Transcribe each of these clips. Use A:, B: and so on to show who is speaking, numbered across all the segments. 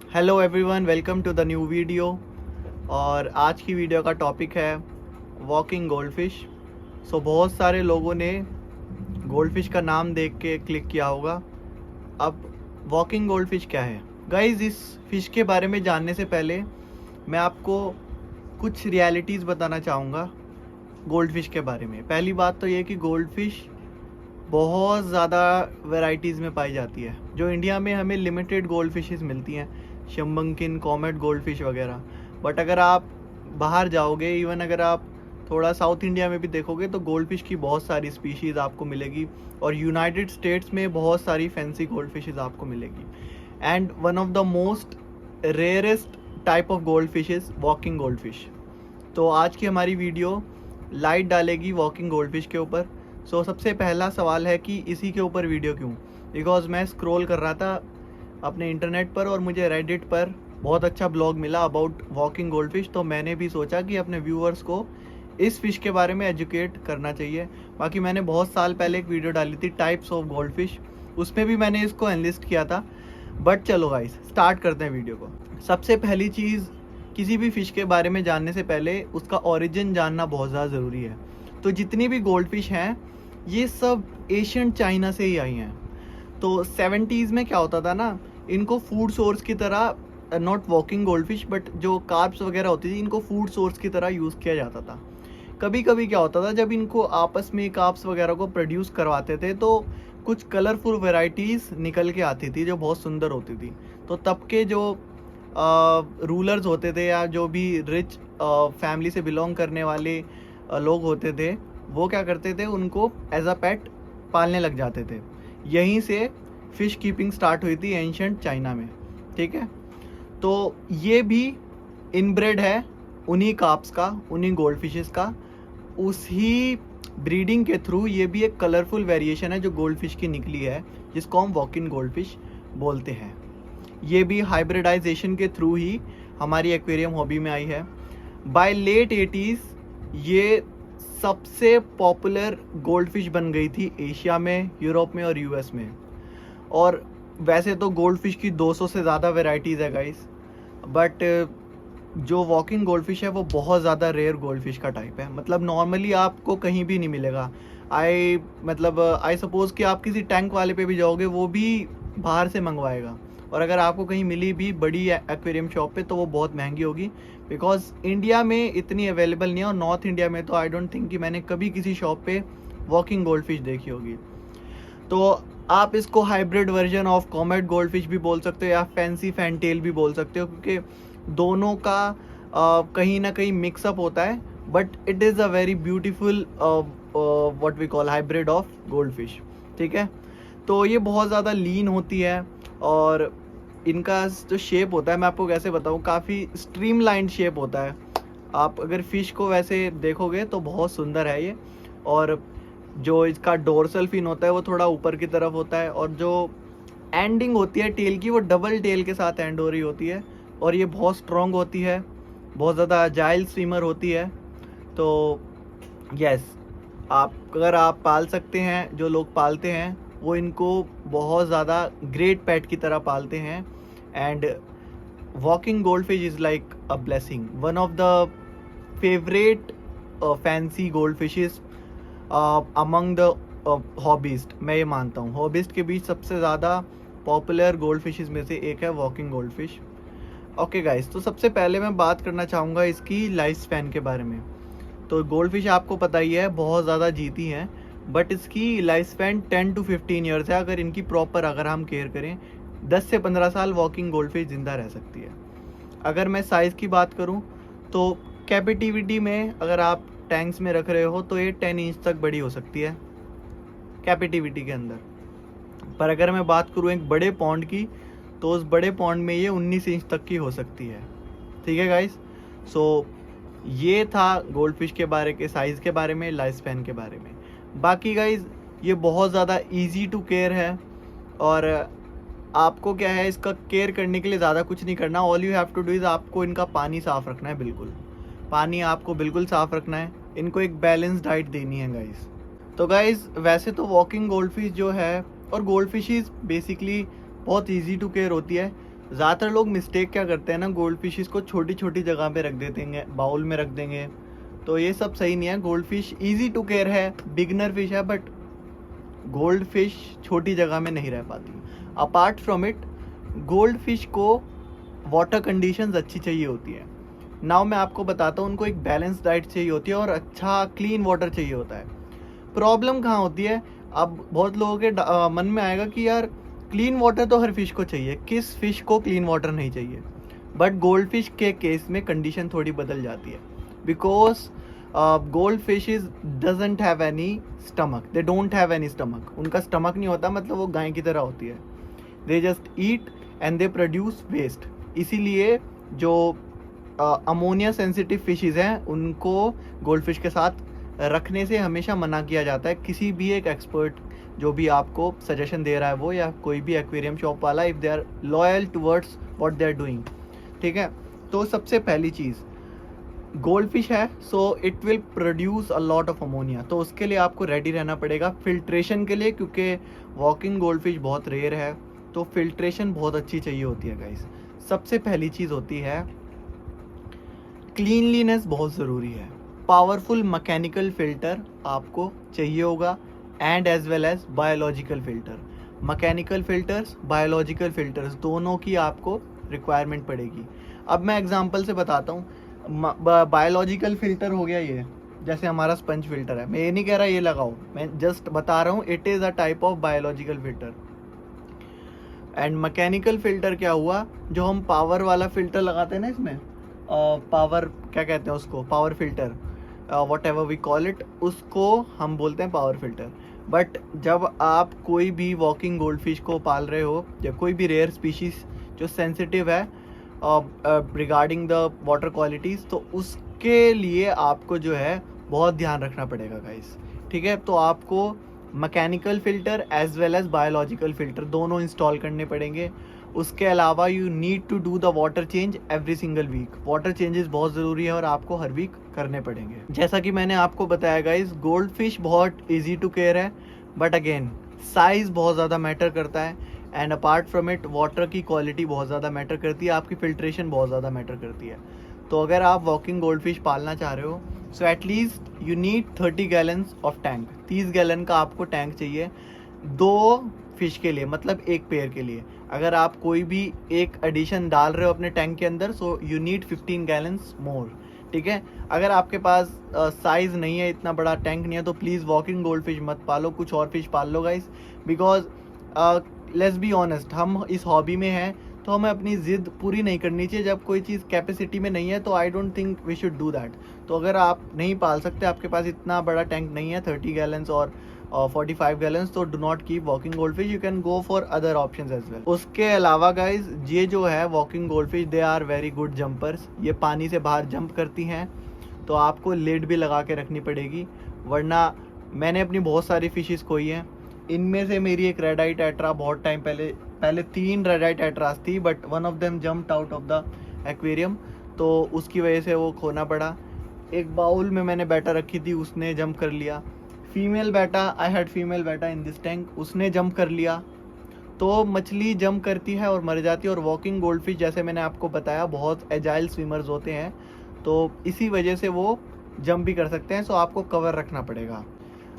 A: Hello everyone, welcome to the new video. और आज की वीडियो का टॉपिक है वॉकिंग गोल्डफिश। बहुत सारे लोगों ने गोल्डफिश का नाम देख के क्लिक किया होगा। अब वॉकिंग गोल्डफिश क्या है गाइस? इस फिश के बारे में जानने से पहले मैं आपको कुछ रियलिटीज़ बताना चाहूँगा गोल्डफिश के बारे में। पहली बात तो ये कि गोल्डफिश बहुत ज़्यादा वैरायटीज़ में पाई जाती है। जो इंडिया में हमें लिमिटेड गोल्ड फिशेज़ मिलती हैं, शंबंकिन, कॉमेट गोल्ड फिश वगैरह। बट अगर आप बाहर जाओगे, इवन अगर आप थोड़ा साउथ इंडिया में भी देखोगे तो गोल्ड फिश की बहुत सारी स्पीशीज़ आपको मिलेगी। और यूनाइटेड स्टेट्स में बहुत सारी फैंसी गोल्ड फिशेज़ आपको मिलेगी। And one of the most rarest type of gold fish is walking gold fish. तो आज की हमारी वीडियो लाइट डालेगी वॉकिंग गोल्ड फिश के ऊपर। सबसे पहला सवाल है कि इसी के ऊपर वीडियो क्यों? बिकॉज मैं स्क्रॉल कर रहा था अपने इंटरनेट पर और मुझे रेडिट पर बहुत अच्छा ब्लॉग मिला अबाउट वॉकिंग गोल्ड फिश। तो मैंने भी सोचा कि अपने व्यूअर्स को इस फिश के बारे में एजुकेट करना चाहिए। बाकी मैंने बहुत साल पहले एक वीडियो डाली थी टाइप्स ऑफ गोल्ड फिश, उसमें भी मैंने इसको एनलिस्ट किया था। बट चलो गाइस, स्टार्ट करते हैं वीडियो को। सबसे पहली चीज़, किसी भी फ़िश के बारे में जानने से पहले उसका ओरिजिन जानना बहुत ज़्यादा ज़रूरी है। तो जितनी भी गोल्ड फिश हैं ये सब एशियन चाइना से ही आई हैं। तो 70s में क्या होता था ना, इनको फूड सोर्स की तरह, not walking gold fish but जो कार्ब्स वगैरह होती थी, इनको फूड सोर्स की तरह यूज़ किया जाता था। कभी कभी क्या होता था, जब इनको आपस में कार्ब्स वगैरह को प्रोड्यूस करवाते थे तो कुछ कलरफुल वैरायटीज़ निकल के आती थी जो बहुत सुंदर होती थी। तो तब के जो रूलर्स होते थे या जो भी रिच फैमिली से बिलोंग करने वाले लोग होते थे, वो क्या करते थे, उनको एज अ पेट पालने लग जाते थे। यहीं से फ़िश कीपिंग स्टार्ट हुई थी एंशंट चाइना में। ठीक है, तो ये भी इनब्रेड है उन्हीं कार्प्स का, उन्हीं गोल्ड फिशेस का। उसी ब्रीडिंग के थ्रू ये भी एक कलरफुल वेरिएशन है जो गोल्ड फिश की निकली है, जिसको हम वॉकिंग गोल्ड फिश बोलते हैं। ये भी हाइब्रिडाइजेशन के थ्रू ही हमारी एक्वेरियम हॉबी में आई है। बाय लेट 80s ये सबसे पॉपुलर गोल्ड फिश बन गई थी एशिया में, यूरोप में और यूएस में। और वैसे तो गोल्ड फिश की 200 से ज़्यादा वेराइटीज़ है गाइस, बट जो वॉकिंग गोल्ड फिश है वो बहुत ज़्यादा रेयर गोल्ड फिश का टाइप है। मतलब नॉर्मली आपको कहीं भी नहीं मिलेगा। आई सपोज़ कि आप किसी टैंक वाले पे भी जाओगे, वो भी बाहर से मंगवाएगा। और अगर आपको कहीं मिली भी बड़ी एक्वेरियम शॉप पे तो वो बहुत महंगी होगी, बिकॉज इंडिया में इतनी अवेलेबल नहीं है। और नॉर्थ इंडिया में तो आई डोंट थिंक कि मैंने कभी किसी शॉप पे वॉकिंग गोल्ड फिश देखी होगी। तो आप इसको hybrid version of comet gold fish भी बोल सकते हो या फैंसी फैंटेल भी बोल सकते हो, क्योंकि दोनों का कहीं ना कहीं मिक्सअप होता है। But it is a very beautiful what we call hybrid of gold fish. ठीक है, तो ये बहुत ज़्यादा लीन होती है और इनका जो शेप होता है, मैं आपको कैसे बताऊँ, काफ़ी स्ट्रीमलाइंड शेप होता है। आप अगर फ़िश को वैसे देखोगे तो बहुत सुंदर है ये। और जो इसका डोर्सल फिन होता है वो थोड़ा ऊपर की तरफ होता है, और जो एंडिंग होती है टेल की वो डबल टेल के साथ एंड हो रही होती है। और ये बहुत स्ट्रॉन्ग होती है, बहुत ज़्यादा अजाइल स्विमर होती है। तो यस, अगर आप पाल सकते हैं, जो लोग पालते हैं वो इनको बहुत ज़्यादा ग्रेट पेट की तरह पालते हैं। And walking gold fish is like a blessing, one of the favourite fancy gold fishes among the hobbyist. मैं ये मानता हूँ हॉबिस्ट के बीच सबसे ज़्यादा पॉपुलर गोल्ड फिशेस में से एक है walking gold fish. Okay guys, तो सबसे पहले मैं बात करना चाहूँगा इसकी लाइफ स्पैन के बारे में। तो गोल्ड फिश आपको पता ही है बहुत ज़्यादा जीती हैं, बट इसकी लाइफ स्पैन 10 to 15 ईयर्स है। अगर इनकी प्रॉपर अगर हम केयर करें, 10 से 15 साल वॉकिंग गोल्ड फिश ज़िंदा रह सकती है। अगर मैं साइज़ की बात करूं तो कैपिटिविटी में अगर आप टैंक्स में रख रहे हो तो ये 10 इंच तक बड़ी हो सकती है कैपिटिविटी के अंदर। पर अगर मैं बात करूं एक बड़े पॉन्ड की, तो उस बड़े पॉन्ड में ये 19 इंच तक की हो सकती है। ठीक है गाइस, ये था गोल्ड फिश के बारे के साइज़ के बारे में, लाइफ स्पैन के बारे में। बाकी गाइस ये बहुत ज़्यादा ईजी टू केयर है। और आपको क्या है, इसका केयर करने के लिए ज़्यादा कुछ नहीं करना। All you have to do is आपको इनका पानी साफ़ रखना है। बिल्कुल पानी आपको बिल्कुल साफ़ रखना है। इनको एक बैलेंस डाइट देनी है गाइस। तो गाइस वैसे तो वॉकिंग गोल्ड फिश जो है, और गोल्ड फिशेस बेसिकली बहुत इजी टू केयर होती है। ज़्यादातर लोग मिस्टेक क्या करते हैं ना, गोल्ड फिशेस को छोटी छोटी जगह पे रख देते हैं, बाउल में रख देंगे, तो ये सब सही नहीं है। Goldfish easy to care है, बिगनर फिश है, बट गोल्ड फिश छोटी जगह में नहीं रह पाती। Apart from it, goldfish को वाटर कंडीशंस अच्छी चाहिए होती है। नाउ मैं आपको बताता हूँ, उनको एक बैलेंस डाइट चाहिए होती है और अच्छा क्लीन वाटर चाहिए होता है। प्रॉब्लम कहाँ होती है, अब बहुत लोगों के मन में आएगा कि यार क्लीन वाटर तो हर फिश को चाहिए, किस फिश को क्लीन वाटर नहीं चाहिए। बट गोल्ड फिश के केस में कंडीशन थोड़ी बदल जाती है, because goldfishes doesn't have any stomach, they don't have any stomach. उनका स्टमक नहीं होता, मतलब वो गाय की तरह होती है। They just eat and they produce waste. इसीलिए जो अमोनिया सेंसिटिव फिशेज हैं उनको गोल्ड फिश के साथ रखने से हमेशा मना किया जाता है। किसी भी एक एक्सपर्ट जो भी आपको सजेशन दे रहा है वो, या कोई भी एक्वेरियम शॉप वाला, if they are loyal towards what they are doing, ठीक है। तो सबसे पहली चीज़, गोल्ड फिश है so it will produce a lot of ammonia, तो उसके लिए आपको रेडी रहना पड़ेगा फिल्ट्रेशन के लिए, क्योंकि वॉकिंग गोल्ड फिश बहुत रेयर है, तो फिल्ट्रेशन बहुत अच्छी चाहिए होती है गाइस। सबसे पहली चीज़ होती है क्लीनलीनेस, बहुत ज़रूरी है। पावरफुल मैकेनिकल फ़िल्टर आपको चाहिए होगा, and as well as biological filter. Mechanical filters, biological filters, दोनों की आपको रिक्वायरमेंट पड़ेगी। अब मैं एग्जांपल से बताता हूँ। बायोलॉजिकल फ़िल्टर हो गया ये, जैसे हमारा स्पंज फ़िल्टर है। मैं ये नहीं कह रहा ये लगाओ, मैं जस्ट बता रहा हूँ it is a type of biological filter. And mechanical filter क्या हुआ, जो हम पावर वाला फ़िल्टर लगाते हैं ना, इसमें पावर क्या कहते हैं उसको, power filter, whatever we call it, उसको हम बोलते हैं पावर फिल्टर। बट जब आप कोई भी वॉकिंग गोल्ड फिश को पाल रहे हो, या कोई भी रेयर स्पीशीज जो सेंसिटिव है रिगार्डिंग द वाटर क्वालिटीज़, तो उसके लिए आपको जो है बहुत ध्यान रखना पड़ेगा गाइस, ठीक है। तो आपको mechanical filter as well as biological filter दोनों इंस्टॉल करने पड़ेंगे। उसके अलावा you need to do the water change every single week. Water changes बहुत ज़रूरी है और आपको हर वीक करने पड़ेंगे। जैसा कि मैंने आपको बताया गाइस, गोल्ड फिश बहुत इजी टू केयर है, बट अगेन साइज़ बहुत ज़्यादा मैटर करता है, and apart from it water की क्वालिटी बहुत ज़्यादा मैटर करती है, आपकी फिल्ट्रेशन बहुत ज़्यादा मैटर करती है। तो अगर आप वॉकिंग गोल्ड फिश पालना चाह रहे हो, so at least you need 30 gallons of tank. 30 gallon का आपको टैंक चाहिए 2 फिश के लिए, मतलब एक पेयर के लिए। अगर आप कोई भी एक एडिशन डाल रहे हो अपने टैंक के अंदर, सो यू नीड 15 गैलन्स मोर, ठीक है। अगर आपके पास साइज़ नहीं है, इतना बड़ा टैंक नहीं है, तो प्लीज़ वॉकिंग गोल्ड फिश मत पालो, कुछ और fish Pal low guys. Because let's be honest, हम इस हॉबी में हैं तो हमें अपनी ज़िद पूरी नहीं करनी चाहिए। जब कोई चीज़ कैपेसिटी में नहीं है तो I don't think we should do that. तो अगर आप नहीं पाल सकते, आपके पास इतना बड़ा टैंक नहीं है 30 गैलन्स और 45 गैलन्स, तो do not keep walking gold fish, you can go for other options as well. उसके अलावा गाइज, ये जो है walking gold fish, they are very good jumpers. ये पानी से बाहर जंप करती हैं, तो आपको लिड भी लगा के रखनी पड़ेगी, वरना मैंने अपनी बहुत सारी फिशेस खोई हैं। इनमें से मेरी एक रेड आई टेट्रा बहुत टाइम पहले 3 रेड आई टेट्रास थी, but one of them jumped out of the aquarium, तो उसकी वजह से वो खोना पड़ा। एक बाउल में मैंने बैटा रखी थी, उसने जंप कर लिया। Female betta, I had female betta in this tank, उसने जंप कर लिया। तो मछली जंप करती है और मर जाती है। और वॉकिंग गोल्ड फिश, जैसे मैंने आपको बताया, बहुत एजाइल स्विमर्स होते हैं, तो इसी वजह से वो जंप भी कर सकते हैं, सो आपको कवर रखना पड़ेगा।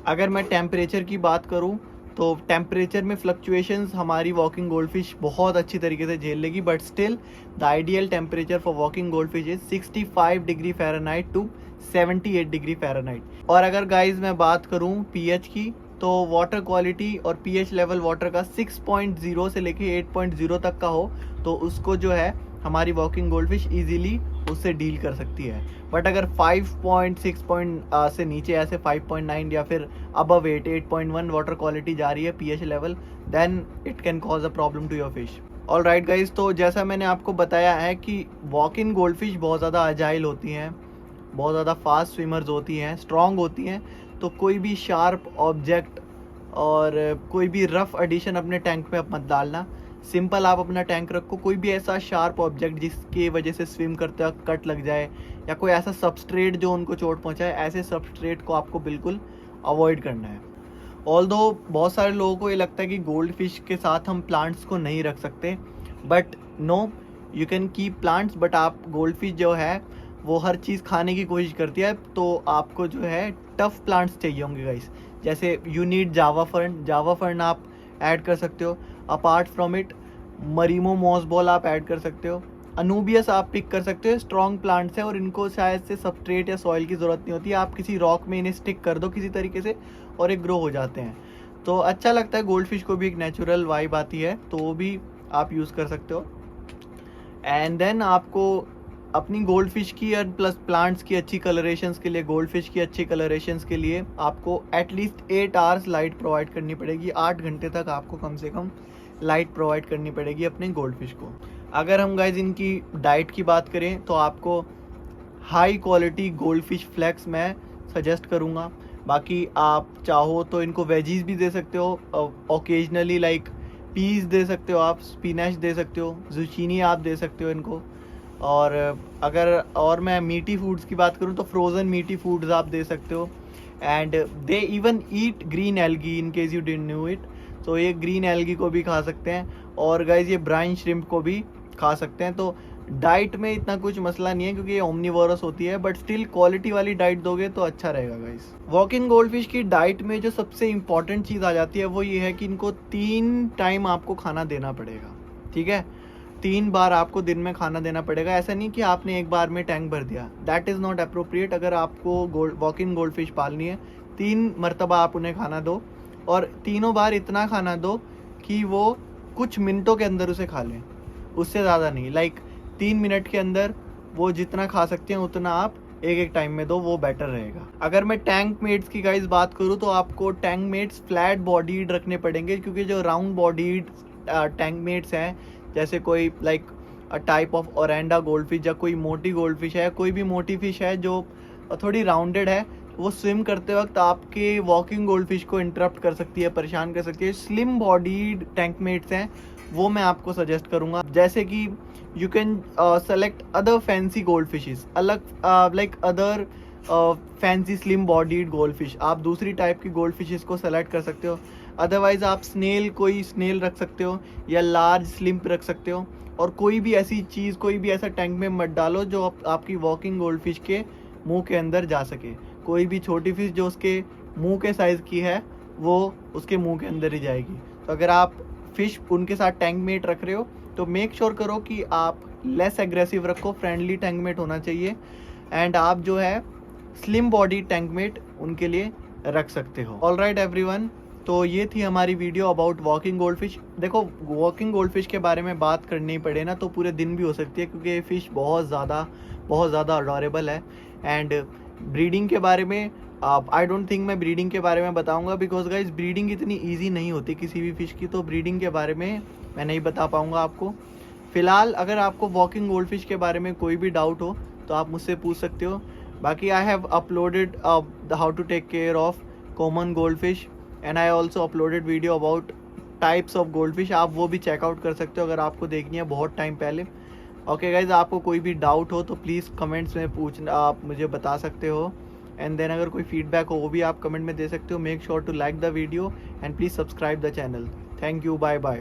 A: अगर मैं टेम्परेचर की बात करूं, तो टेम्परेचर में फ्लक्चुएशंस हमारी वॉकिंग गोल्ड फिश बहुत अच्छी तरीके से झेल लेगी, but still the ideal temperature for walking gold fish is 65 degree fahrenheit to 78 degree fahrenheit. और अगर गाइज मैं बात करूं पीएच की, तो वाटर क्वालिटी और पीएच लेवल वाटर का 6.0 से लेके 8.0 तक का हो, तो उसको जो है हमारी वॉकिंग गोल्ड फिश ईजिली उससे डील कर सकती है। बट अगर 5.6 से नीचे, ऐसे 5.9 या फिर अबव 8.1 वाटर क्वालिटी जा रही है pH level, then it can cause a problem to your fish. All right guys, तो जैसा मैंने आपको बताया है कि वॉकिंग गोल्ड फिश बहुत ज़्यादा अजाइल होती हैं, बहुत ज़्यादा फास्ट स्विमर्स होती हैं, स्ट्रॉन्ग होती हैं। तो कोई भी शार्प ऑब्जेक्ट और कोई भी रफ एडिशन अपने टैंक में मत डालना। सिंपल आप अपना टैंक रखो, कोई भी ऐसा शार्प ऑब्जेक्ट जिसकी वजह से स्विम करते वक्त कट लग जाए, या कोई ऐसा सबस्ट्रेट जो उनको चोट पहुंचाए, ऐसे सबस्ट्रेट को आपको बिल्कुल अवॉइड करना है। ऑल्दो बहुत सारे लोगों को ये लगता है कि गोल्ड फिश के साथ हम प्लांट्स को नहीं रख सकते, but no you can keep plants, but आप गोल्ड फिश जो है वो हर चीज़ खाने की कोशिश करती है, तो आपको जो है टफ प्लांट्स चाहिए होंगे गाइस। जैसे यू नीड जावा फर्न आप ऐड कर सकते हो। Apart from it marimo moss ball आप ऐड कर सकते हो। अनूबियस आप पिक कर सकते हो। स्ट्रॉन्ग प्लांट्स हैं और इनको शायद से सबस्ट्रेट या सॉइल की ज़रूरत नहीं होती है, आप किसी रॉक में इन्हें स्टिक कर दो किसी तरीके से और ये ग्रो हो जाते हैं। तो अच्छा लगता है, गोल्ड फिश को भी एक नेचुरल वाइब आती है, तो वो भी आप यूज़ कर सकते हो। एंड देन आपको अपनी गोल्ड फिश की और प्लस प्लांट्स की अच्छी कलरेशंस के लिए, गोल्ड फिश की अच्छी कलरेशंस के लिए आपको एटलीस्ट 8 आवर्स लाइट प्रोवाइड करनी पड़ेगी। 8 घंटे तक आपको कम से कम लाइट प्रोवाइड करनी पड़ेगी अपने गोल्ड फिश को। अगर हम गाइज इनकी डाइट की बात करें तो आपको high quality gold fish flakes मैं सजेस्ट करूँगा। बाकी आप चाहो तो इनको वेजीज भी दे सकते हो ओकेजनली, लाइक पीस दे सकते हो आप, स्पिनच दे सकते हो, जुचीनी आप दे सकते हो इनको। और अगर और मैं मीटी फूड्स की बात करूँ तो फ्रोज़न मीटी फूड्स आप दे सकते हो। And they even eat green algae in case you didn't knew it. तो ये ग्रीन एल्गी को भी खा सकते हैं और गाइज ये ब्राइन श्रिम्प को भी खा सकते हैं। तो डाइट में इतना कुछ मसला नहीं है क्योंकि ये ओमनीवोरस होती है, बट स्टिल क्वालिटी वाली डाइट दोगे तो अच्छा रहेगा गाइस। वॉकिंग गोल्ड फिश की डाइट में जो सबसे इंपॉर्टेंट चीज़ आ जाती है वो ये है कि इनको 3 टाइम आपको खाना देना पड़ेगा, ठीक है। 3 बार आपको दिन में खाना देना पड़ेगा। ऐसा नहीं कि आपने एक बार में टैंक भर दिया, दैट इज़ नॉट अप्रोप्रिएट। अगर आपको वॉकिंग गोल्ड फिश पालनी है 3 मरतबा आप उन्हें खाना दो और तीनों बार इतना खाना दो कि वो कुछ मिनटों के अंदर उसे खा लें, उससे ज़्यादा नहीं। लाइक 3 मिनट के अंदर वो जितना खा सकते हैं उतना आप एक टाइम में दो, वो बेटर रहेगा। अगर मैं टैंक मेट्स की गाइस बात करूँ तो आपको टैंक मेट्स फ्लैट बॉडीड रखने पड़ेंगे, क्योंकि जो राउंड बॉडीड टैंक मेट्स हैं, जैसे कोई like type of oranda gold fish या कोई मोटी गोल्ड फिश है, कोई भी मोटी फिश है जो थोड़ी राउंडेड है, वो स्विम करते वक्त आपके वॉकिंग गोल्ड फिश को इंटरप्ट कर सकती है, परेशान कर सकती है। स्लिम बॉडीड टैंक मेट्स हैं वो मैं आपको सजेस्ट करूँगा। जैसे कि you can select other fancy gold fishes, अलग like other fancy slim bodied gold fish, आप दूसरी टाइप की गोल्ड फिशेस को सेलेक्ट कर सकते हो। अदरवाइज आप कोई स्नेल रख सकते हो या लार्ज स्लिम्प रख सकते हो। और कोई भी ऐसी चीज़, कोई भी ऐसा टैंक में मत डालो जो आपकी वॉकिंग गोल्ड फिश के मुंह के अंदर जा सके। कोई भी छोटी फिश जो उसके मुंह के साइज़ की है वो उसके मुंह के अंदर ही जाएगी। तो अगर आप फिश उनके साथ टैंक मेट रख रहे हो तो मेक श्योर करो कि आप लेस एग्रेसिव रखो, फ्रेंडली टैंक मेट होना चाहिए। एंड आप जो है स्लिम बॉडी टैंक मेट उनके लिए रख सकते हो। ऑलराइट एवरीवन, तो ये थी हमारी video about walking gold fish. देखो, वॉकिंग गोल्ड फिश के बारे में बात करनी पड़े ना तो पूरे दिन भी हो सकती है, क्योंकि ये फ़िश बहुत ज़्यादा अडोरेबल है। एंड ब्रीडिंग के बारे में आई डोंट थिंक मैं ब्रीडिंग के बारे में बताऊंगा, बिकॉज गाइज ब्रीडिंग इतनी ईजी नहीं होती किसी भी फ़िश की, तो ब्रीडिंग के बारे में मैं नहीं बता पाऊंगा आपको। फ़िलहाल अगर आपको वॉकिंग गोल्ड फिश के बारे में कोई भी डाउट हो तो आप मुझसे पूछ सकते हो। बाकी I have uploaded how to take care of common gold fish and I also uploaded video about types of gold fish, आप वो भी चेकआउट कर सकते हो अगर आपको देखनी है बहुत टाइम पहले। ओके गाइज, आपको कोई भी डाउट हो तो प्लीज़ कमेंट्स में पूछना, आप मुझे बता सकते हो। एंड देन अगर कोई फीडबैक हो वो भी आप कमेंट में दे सकते हो। Make sure to like the video and please subscribe the channel. Thank you, bye bye.